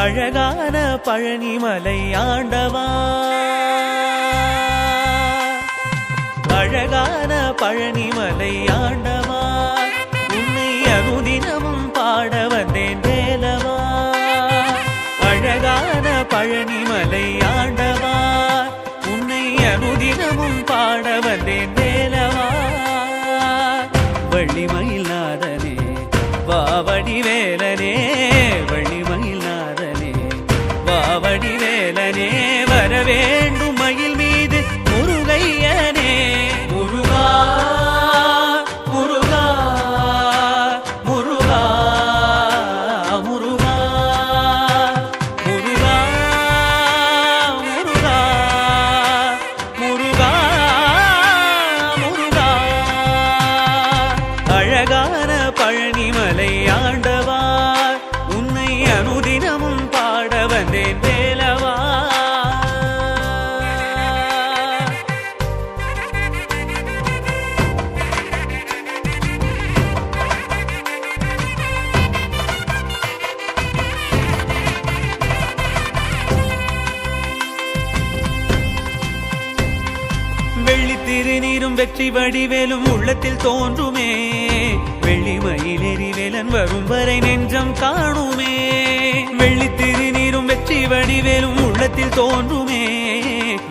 அழகான பழனிமலை ஆண்டவா, அழகான பழனிமலை ஆண்டவா, உன்னை அனுதினமும் பாட வந்தேன் வேலவா. அழகான பழனிமலை ஆண்டவா, உன்னை அனுதினமும் பாட வந்தேன் வேலவா. வள்ளிமயில் நாதனே வாவடி வேலனே, வள்ளிமயில் நாதனே வாவடி வேலனே, வரவேண்டும் மயில் மீது முருகையனே. முருகா முருகா முருகா முருகா முருகா முருகா முருகா முருகா. அழகான பழனிமலை ஆண்டவா, உன்னை அனுதினமும் பாட வந்தேன் வேலவா. வெள்ளி திருநீரும் வெற்றி வடிவேலும் உள்ளத்தில் தோன்றுமே, வெள்ளிமயில் எரிவேலன் வரும் வரை நெஞ்சம் காணுமே. வெள்ளி திருநீரும் வெற்றி வடிவேலும் உள்ளத்தில் தோன்றுமே,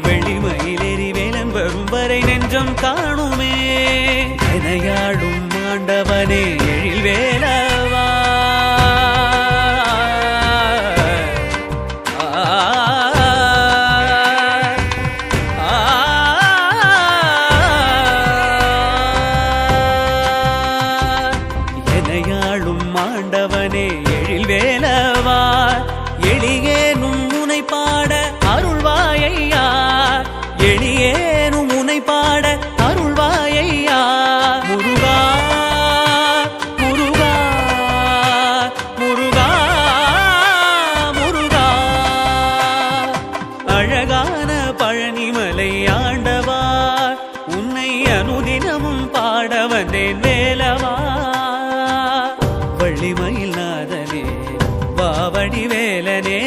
வெள்ளிமயில் எரிவேலன் வரும் வரை நெஞ்சம் காணுமே. எனையாடும் ஆண்டவனே எழில் வேலவா, ஆண்டவனே எழில் வேலவா, எளியேனும் முனை பாட அருள்வாயையா, எளியேனும் முனை பாட அருள்வாயையா. முருகா முருகா முருகா முருகா. அழகான பழனிமலை ஆண்டவா, உன்னை அனுதினமும் பாட வந்தேன் வேலவா. வள்ளிமயில் நாதனே வாவடி வேலனே,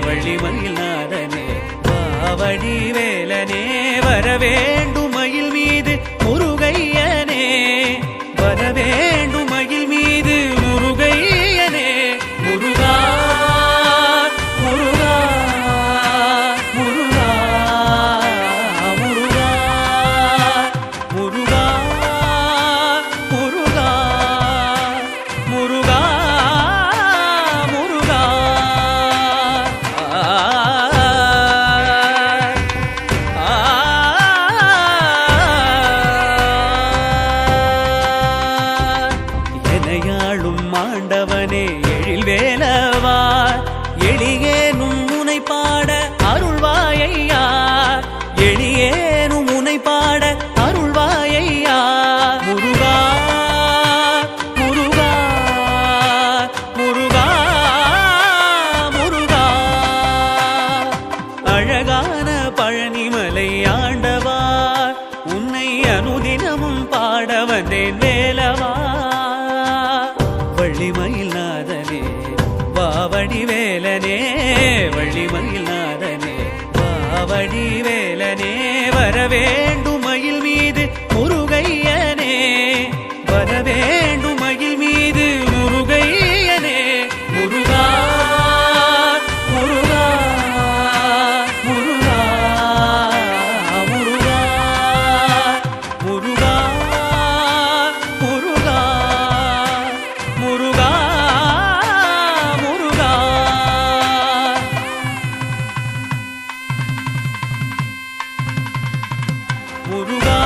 வள்ளிமயில் நாதனே வாவடி வேலனே, வரவேண்டும் மயில் மீது முருகையனே, வரவேண்டும் மயில் மீது முருகையனே. முருகா முருகா முருகா முருகா முருகா முருகா முருகா முருகா. எனையாளும் ஆண்டவனே எழில் வேலவா, எளியேனும் முனை பாட அருள்வாயையா, எளியேனும் முனை பாட அருள்வாயையா. முருகா முருகா முருகா முருகா. அழகான பழனிமலை ஆண்டவா, உன்னை அனுதினமும் பாட வந்தேன் வேலவா. வள்ளிமயில் நாதனே வாவடி வேலனே, வள்ளிமயில் நாதனே வாவடி வேலனே, வரவேண்டும் மயில் மீது முருகையனே, வரவேண்டும் மயில் மீது முருகையனே. முருகா முருகா முருகா முருகா முருகா முருகா முருகா முருகா. முருகா